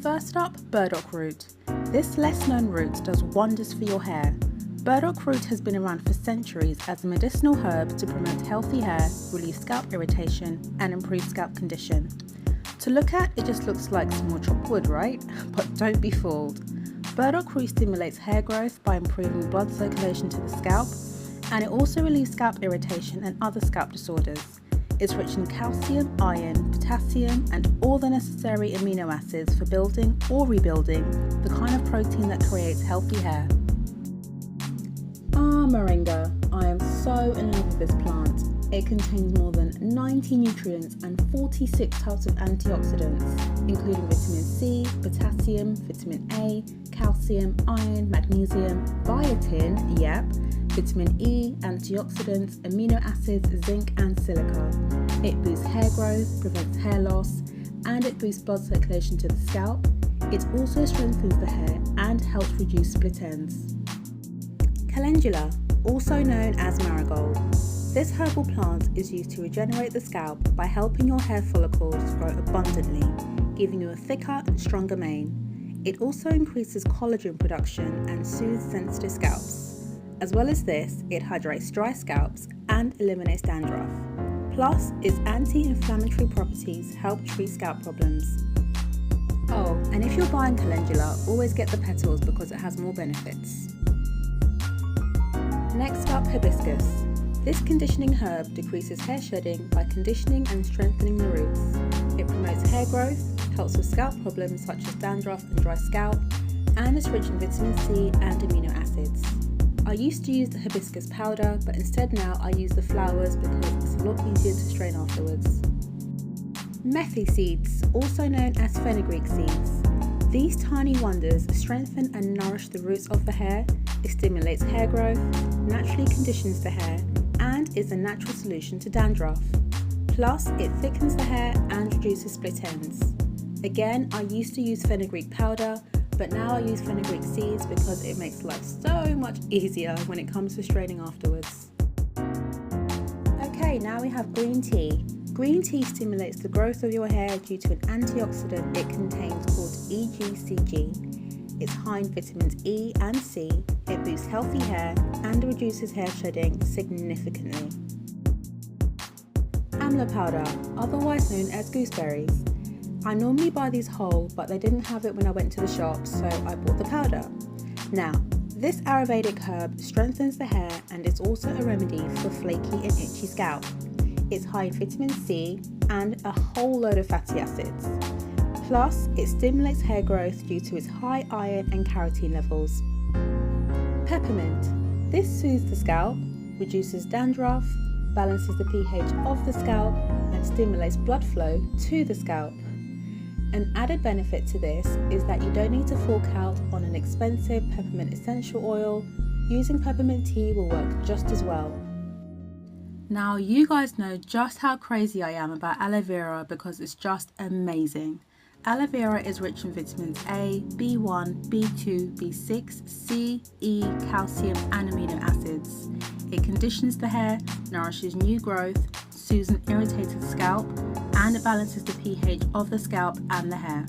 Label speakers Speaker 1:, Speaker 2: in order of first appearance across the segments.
Speaker 1: First up, Burdock Root. This less known root does wonders for your hair. Burdock Root has been around for centuries as a medicinal herb to promote healthy hair, relieve scalp irritation, and improve scalp condition. To look at, it just looks like some more chopped wood, right? But don't be fooled. Burdock Root stimulates hair growth by improving blood circulation to the scalp, and it also relieves scalp irritation and other scalp disorders. It's rich in calcium, iron, potassium, and all the necessary amino acids for building or rebuilding the kind of protein that creates healthy hair. Moringa. I am so in love with this plant. It contains more than 90 nutrients and 46 types of antioxidants, including vitamin C, potassium, vitamin A, calcium, iron, magnesium, biotin, vitamin E, antioxidants, amino acids, zinc and silica. It boosts hair growth, prevents hair loss, and it boosts blood circulation to the scalp. It also strengthens the hair and helps reduce split ends. Calendula, also known as marigold. This herbal plant is used to regenerate the scalp by helping your hair follicles grow abundantly, giving you a thicker and stronger mane. It also increases collagen production and soothes sensitive scalps. As well as this, it hydrates dry scalps and eliminates dandruff. Plus, its anti-inflammatory properties help treat scalp problems. Oh, and if you're buying calendula, always get the petals because it has more benefits. Next up, hibiscus. This conditioning herb decreases hair shedding by conditioning and strengthening the roots. It promotes hair growth, helps with scalp problems such as dandruff and dry scalp, and is rich in vitamin C and amino acids. I used to use the hibiscus powder, but instead now I use the flowers because it's a lot easier to strain afterwards. Methi seeds, also known as fenugreek seeds. These tiny wonders strengthen and nourish the roots of the hair. It stimulates hair growth, naturally conditions the hair, and is a natural solution to dandruff. Plus, it thickens the hair and reduces split ends. Again, I used to use fenugreek powder, but now I use fenugreek seeds because it makes life so much easier when it comes to straining afterwards. Okay, now we have green tea. Green tea stimulates the growth of your hair due to an antioxidant it contains called EGCG. It's high in vitamins E and C, it boosts healthy hair and reduces hair shedding significantly. Amla powder, otherwise known as gooseberries. I normally buy these whole, but they didn't have it when I went to the shop, so I bought the powder. Now, this Ayurvedic herb strengthens the hair and is also a remedy for flaky and itchy scalp. It's high in vitamin C and a whole load of fatty acids. Plus, it stimulates hair growth due to its high iron and carotene levels. Peppermint. This soothes the scalp, reduces dandruff, balances the pH of the scalp, and stimulates blood flow to the scalp. An added benefit to this is that you don't need to fork out on an expensive peppermint essential oil. Using peppermint tea will work just as well. Now, you guys know just how crazy I am about aloe vera because it's just amazing. Aloe vera is rich in vitamins A, B1, B2, B6, C, E, calcium and amino acids. It conditions the hair, nourishes new growth, soothes an irritated scalp, and it balances the pH of the scalp and the hair.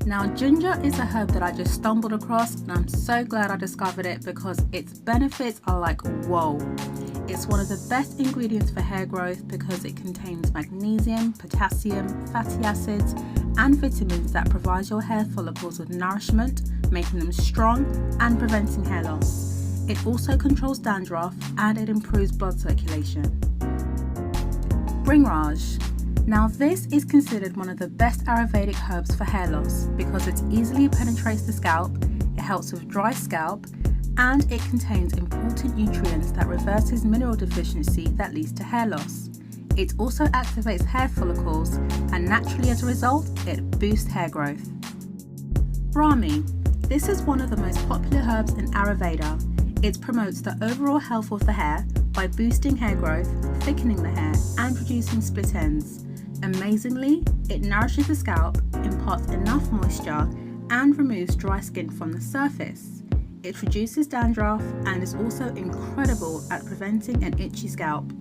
Speaker 1: Now, ginger is a herb that I just stumbled across and I'm so glad I discovered it because its benefits are like whoa. It's one of the best ingredients for hair growth because it contains magnesium, potassium, fatty acids, and vitamins that provide your hair follicles with nourishment, making them strong and preventing hair loss. It also controls dandruff and it improves blood circulation. Bringraj. Now, this is considered one of the best Ayurvedic herbs for hair loss because it easily penetrates the scalp, it helps with dry scalp, and it contains important nutrients that reverses mineral deficiency that leads to hair loss. It also activates hair follicles and naturally as a result, it boosts hair growth. Brahmi. This is one of the most popular herbs in Ayurveda. It promotes the overall health of the hair by boosting hair growth, thickening the hair, and reducing split ends. Amazingly, it nourishes the scalp, imparts enough moisture, and removes dry skin from the surface. It reduces dandruff and is also incredible at preventing an itchy scalp.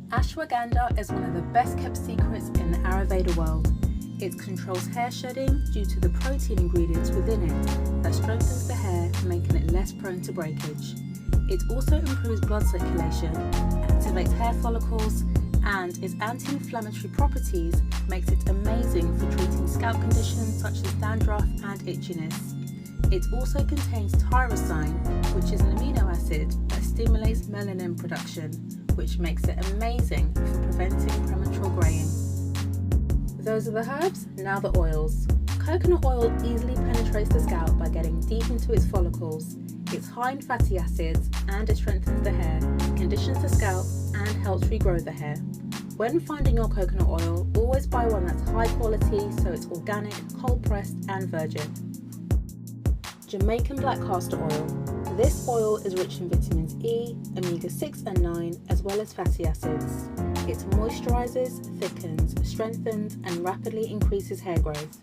Speaker 1: Ashwagandha is one of the best kept secrets in the Ayurveda world. It controls hair shedding due to the protein ingredients within it that strengthens the hair, making it less prone to breakage. It also improves blood circulation, activates hair follicles, and its anti-inflammatory properties makes it amazing for treating scalp conditions such as dandruff and itchiness. It also contains tyrosine, which is an amino acid that stimulates melanin production, which makes it amazing for preventing premature graying. Those are the herbs, now the oils. Coconut oil easily penetrates the scalp by getting deep into its follicles. It's high in fatty acids and it strengthens the hair, conditions the scalp, and helps regrow the hair. When finding your coconut oil, always buy one that's high quality so it's organic, cold pressed, and virgin. Jamaican black castor oil. This oil is rich in vitamins E, omega-6 and 9, as well as fatty acids. It moisturizes, thickens, strengthens, and rapidly increases hair growth.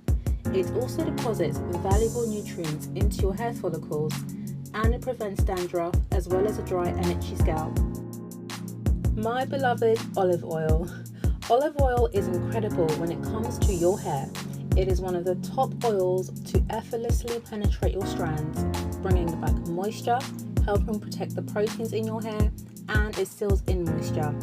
Speaker 1: It also deposits valuable nutrients into your hair follicles, and it prevents dandruff as well as a dry and itchy scalp. My beloved olive oil. Olive oil is incredible when it comes to your hair. It is one of the top oils to effortlessly penetrate your strands, bringing back moisture, helping protect the proteins in your hair, and it seals in moisture.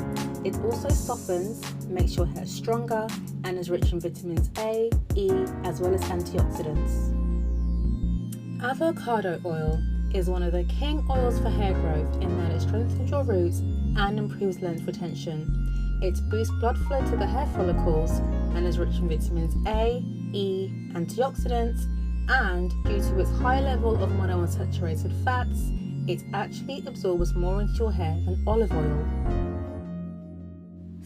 Speaker 1: It also softens, makes your hair stronger, and is rich in vitamins A, E, as well as antioxidants. Avocado oil is one of the king oils for hair growth in that it strengthens your roots and improves length retention. It boosts blood flow to the hair follicles and is rich in vitamins A, E, antioxidants, and due to its high level of monounsaturated fats, it actually absorbs more into your hair than olive oil.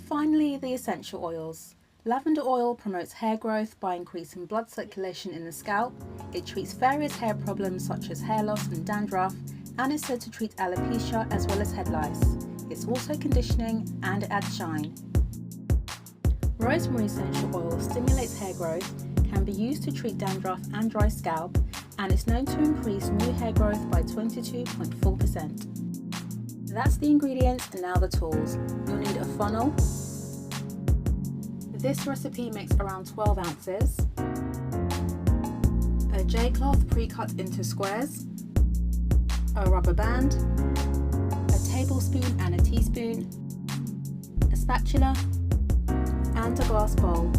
Speaker 1: Finally, the essential oils. Lavender oil promotes hair growth by increasing blood circulation in the scalp. It treats various hair problems such as hair loss and dandruff, and is said to treat alopecia as well as head lice. It's also conditioning and it adds shine. Rosemary essential oil stimulates hair growth, can be used to treat dandruff and dry scalp, and it's known to increase new hair growth by 22.4%. That's the ingredients and now the tools. You'll need a funnel. This recipe makes around 12 ounces. A J-cloth pre-cut into squares. A rubber band. A tablespoon and a teaspoon. A spatula. And a glass bowl.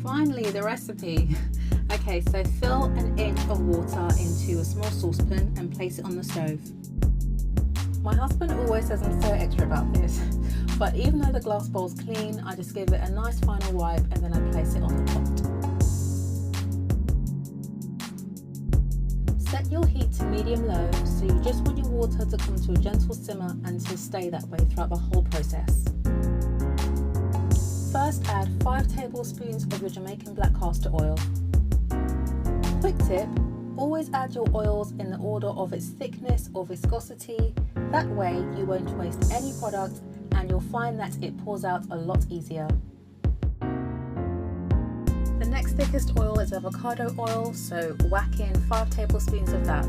Speaker 1: Finally, the recipe. Okay, so fill an inch of water into a small saucepan and place it on the stove. My husband always says I'm so extra about this, but even though the glass bowl's clean, I just give it a nice final wipe and then I place it on the pot. Set your heat to medium-low, so you just want your water to come to a gentle simmer and to stay that way throughout the whole process. First, add 5 tablespoons of your Jamaican black castor oil. Quick tip, always add your oils in the order of its thickness or viscosity. That way you won't waste any product and you'll find that it pours out a lot easier. The next thickest oil is avocado oil, so whack in 5 tablespoons of that.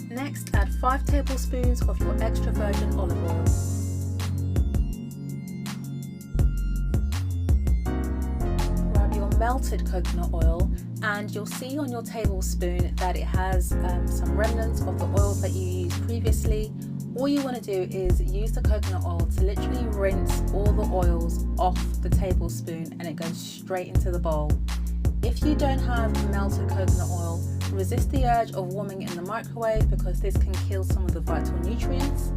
Speaker 1: Next, add 5 tablespoons of your extra virgin olive oil. Grab your melted coconut oil and you'll see on your tablespoon that it has some remnants of the oils that you used previously. All you want to do is use the coconut oil to literally rinse all the oils off the tablespoon and it goes straight into the bowl. If you don't have melted coconut oil, resist the urge of warming it in the microwave because this can kill some of the vital nutrients.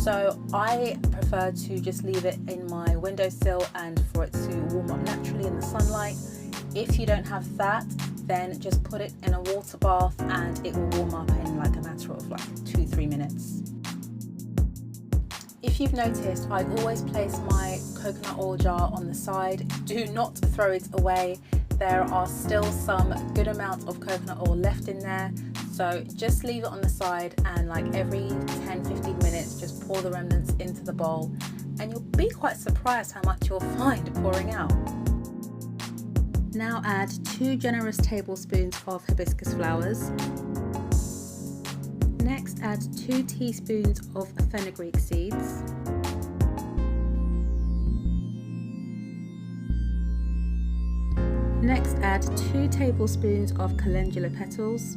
Speaker 1: So I prefer to just leave it in my windowsill and for it to warm up naturally in the sunlight. If you don't have that, then just put it in a water bath and it will warm up in like a matter of like 2-3 minutes. If you've noticed, I always place my coconut oil jar on the side. Do not throw it away. There are still some good amount of coconut oil left in there, so just leave it on the side and like every 10-15 minutes just pour the remnants into the bowl and you'll be quite surprised how much you'll find pouring out. Now add 2 generous tablespoons of hibiscus flowers. Next add 2 teaspoons of fenugreek seeds. Next, add 2 tablespoons of calendula petals.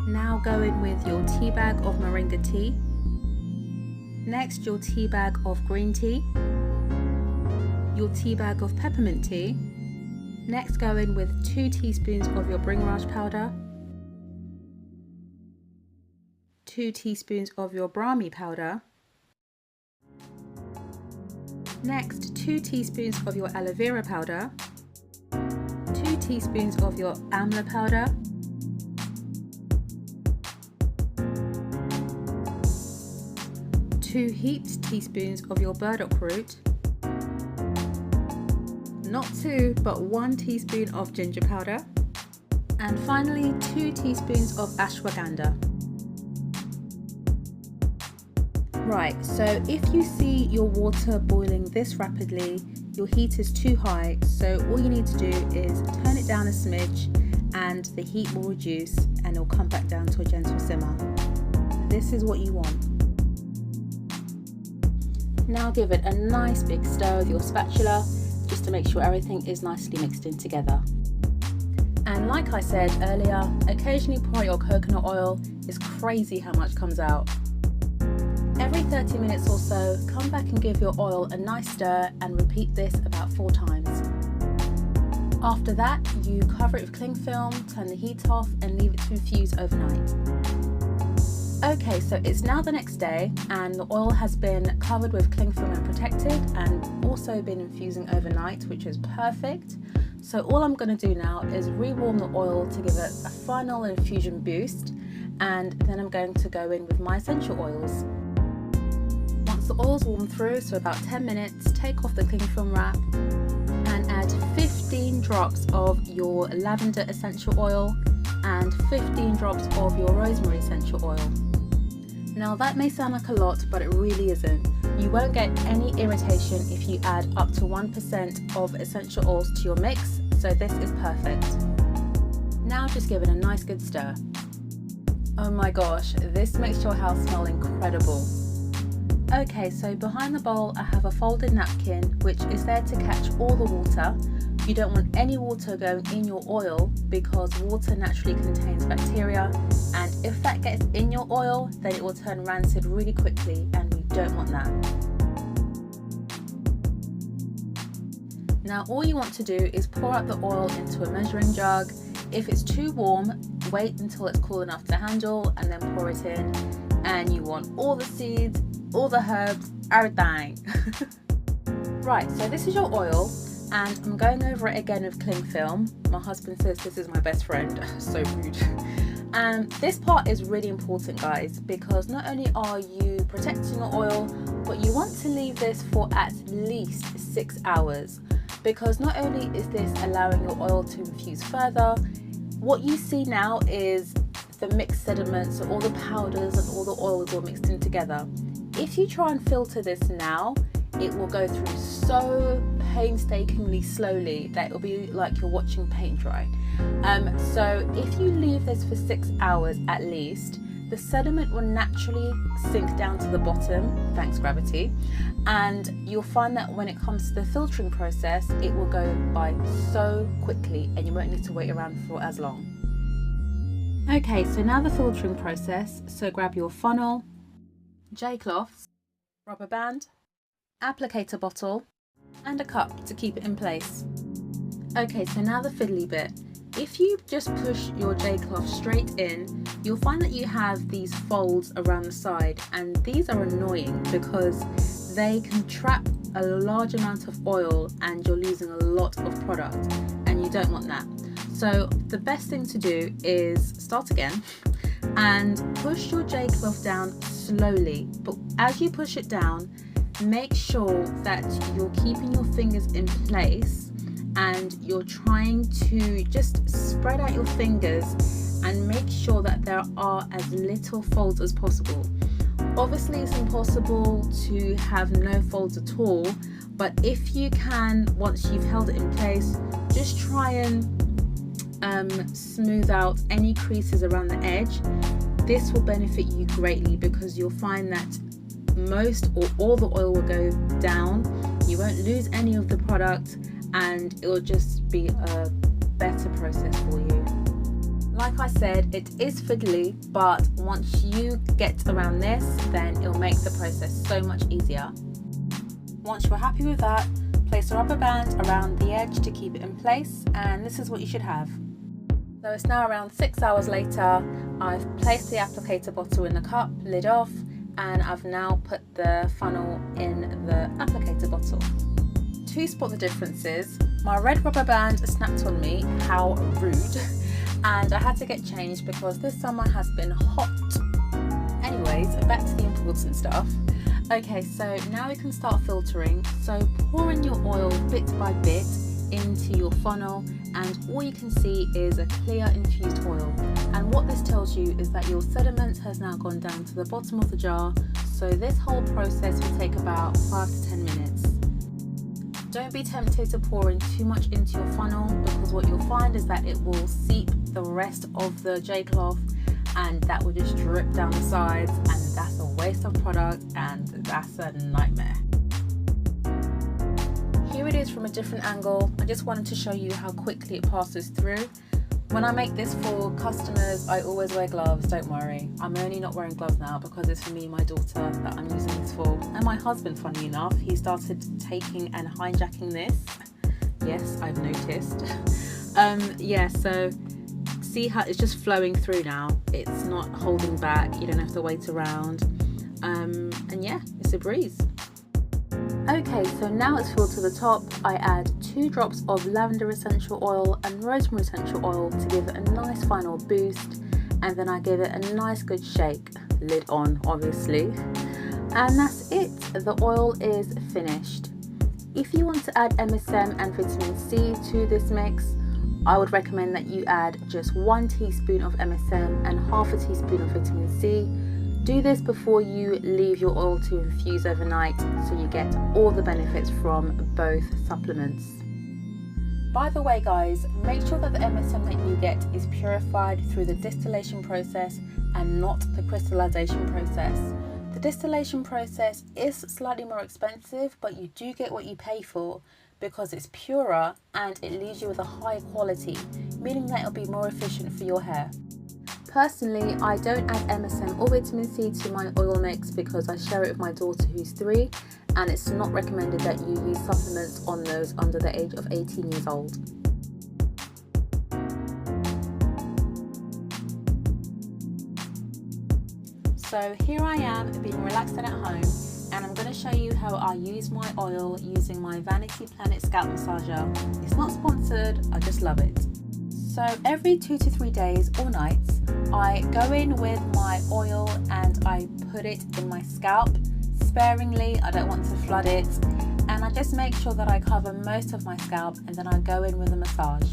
Speaker 1: Now go in with your tea bag of Moringa tea. Next, your tea bag of green tea. Your tea bag of peppermint tea. Next, go in with 2 teaspoons of your bringraj powder, 2 teaspoons of your brahmi powder. Next, 2 teaspoons of your aloe vera powder, 2 teaspoons of your amla powder, 2 heaped teaspoons of your burdock root, not 2 but 1 teaspoon of ginger powder, and finally 2 teaspoons of ashwagandha. Right, so if you see your water boiling this rapidly, your heat is too high, so all you need to do is turn it down a smidge and the heat will reduce and it will come back down to a gentle simmer. This is what you want. Now give it a nice big stir with your spatula just to make sure everything is nicely mixed in together. And like I said earlier, occasionally pour your coconut oil. It's crazy how much comes out. Every 30 minutes or so, come back and give your oil a nice stir and repeat this about 4 times. After that, you cover it with cling film, turn the heat off and leave it to infuse overnight. Okay, so it's now the next day and the oil has been covered with cling film and protected and also been infusing overnight, which is perfect. So all I'm going to do now is rewarm the oil to give it a final infusion boost, and then I'm going to go in with my essential oils. Once the oil's warmed through, so about 10 minutes, take off the cling film wrap and add 15 drops of your lavender essential oil and 15 drops of your rosemary essential oil. Now that may sound like a lot, but it really isn't. You won't get any irritation if you add up to 1% of essential oils to your mix, so this is perfect. Now just give it a nice good stir. Oh my gosh, this makes your house smell incredible. Okay, so behind the bowl I have a folded napkin which is there to catch all the water. You don't want any water going in your oil because water naturally contains bacteria, and if that gets in your oil then it will turn rancid really quickly and we don't want that. Now all you want to do is pour out the oil into a measuring jug. If it's too warm, wait until it's cool enough to handle and then pour it in, and you want all the seeds, all the herbs, everything. Right, so this is your oil and I'm going over it again with cling film. My husband says this is my best friend, so rude. And this part is really important, guys, because not only are you protecting your oil, but you want to leave this for at least 6 hours, because not only is this allowing your oil to infuse further, what you see now is the mixed sediments, so all the powders and all the oils all mixed in together. If you try and filter this now, it will go through so painstakingly slowly that it will be like you're watching paint dry. So if you leave this for 6 hours at least, the sediment will naturally sink down to the bottom, thanks gravity, and you'll find that when it comes to the filtering process, it will go by so quickly and you won't need to wait around for as long. Okay, so now the filtering process. So grab your funnel, J-cloths, rubber band, applicator bottle and a cup to keep it in place. Okay, so now the fiddly bit. If you just push your J-cloth straight in, you'll find that you have these folds around the side, and these are annoying because they can trap a large amount of oil and you're losing a lot of product, and you don't want that. So the best thing to do is start again and push your J-cloth down slowly, but as you push it down, make sure that you're keeping your fingers in place and you're trying to just spread out your fingers and make sure that there are as little folds as possible. Obviously it's impossible to have no folds at all, but if you can, once you've held it in place, just try and smooth out any creases around the edge. this will benefit you greatly, because you'll find that most or all the oil will go down. You won't lose any of the product, and it will just be a better process for you. Like I said, it is fiddly, but once you get around this, then it'll make the process so much easier. Once you're happy with that, place a rubber band around the edge to keep it in place, and this is what you should have. So it's now around 6 hours later. I've placed the applicator bottle in the cup, lid off, and I've now put the funnel in the applicator bottle. To spot the differences, my red rubber band snapped on me, how rude, and I had to get changed because this summer has been hot. Anyways, back to the important stuff. Okay, so now we can start filtering. So pour in your oil bit by bit into your funnel, and all you can see is a clear infused oil. And what this tells you is that your sediment has now gone down to the bottom of the jar, so this whole process will take about 5 to 10 minutes. Don't be tempted to pour in too much into your funnel, because what you'll find is that it will seep the rest of the J cloth, and that will just drip down the sides, and that's a waste of product, and that's a nightmare. Here it is from a different angle. I just wanted to show you how quickly it passes through. When I make this for customers, I always wear gloves, don't worry. I'm only not wearing gloves now because it's for me and my daughter that I'm using this for. And my husband, funny enough, he started taking and hijacking this. Yes, I've noticed. Yeah, so see how it's just flowing through now. It's not holding back, you don't have to wait around. And yeah, it's a breeze. Okay, so now it's filled to the top. I add 2 drops of lavender essential oil and rosemary essential oil to give it a nice final boost, and then I give it a nice good shake, lid on obviously, and that's it. The oil is finished. If you want to add MSM and vitamin C to this mix, I would recommend that you add just 1 teaspoon of MSM and half a teaspoon of vitamin C. Do this before you leave your oil to infuse overnight, so you get all the benefits from both supplements. By the way guys, make sure that the MSM that you get is purified through the distillation process and not the crystallization process. The distillation process is slightly more expensive, but you do get what you pay for because it's purer and it leaves you with a higher quality, meaning that it'll be more efficient for your hair. Personally, I don't add MSM or vitamin C to my oil mix because I share it with my daughter who's 3, and it's not recommended that you use supplements on those under the age of 18 years old. So here I am being relaxed and at home, and I'm going to show you how I use my oil using my Vanity Planet scalp massager. It's not sponsored, I just love it. So every 2 to 3 days or nights, I go in with my oil and I put it in my scalp sparingly. I don't want to flood it, and I just make sure that I cover most of my scalp, and then I go in with a massage.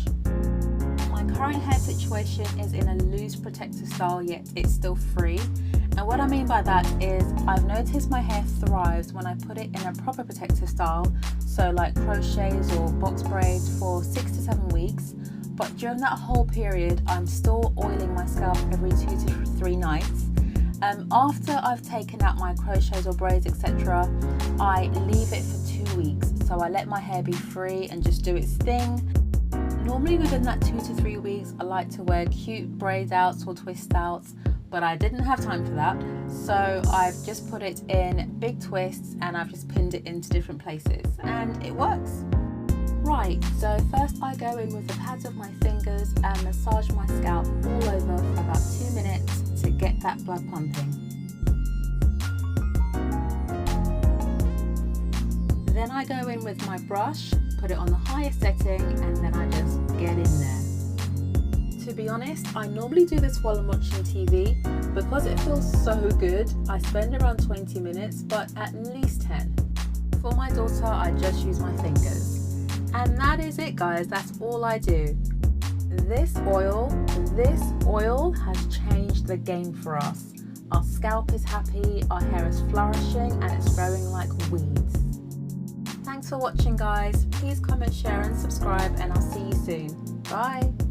Speaker 1: My current hair situation is in a loose protective style, yet it's still free. And what I mean by that is I've noticed my hair thrives when I put it in a proper protective style, so like crochets or box braids for 6 to 7 weeks. But during that whole period, I'm still oiling my scalp every 2 to 3 nights. After I've taken out my crochets or braids, etc., I leave it for 2 weeks. So I let my hair be free and just do its thing. Normally within that 2 to 3 weeks, I like to wear cute braid outs or twist outs, but I didn't have time for that. So I've just put it in big twists and I've just pinned it into different places, and it works. Right, so first I go in with the pads of my fingers and massage my scalp all over for about 2 minutes to get that blood pumping. Then I go in with my brush, put it on the highest setting, and then I just get in there. To be honest, I normally do this while I'm watching TV. Because it feels so good, I spend around 20 minutes, but at least 10. For my daughter, I just use my fingers. And that is it guys, that's all I do. This oil has changed the game for us. Our scalp is happy, our hair is flourishing, and it's growing like weeds. Thanks for watching guys. Please comment, share and subscribe, and I'll see you soon. Bye.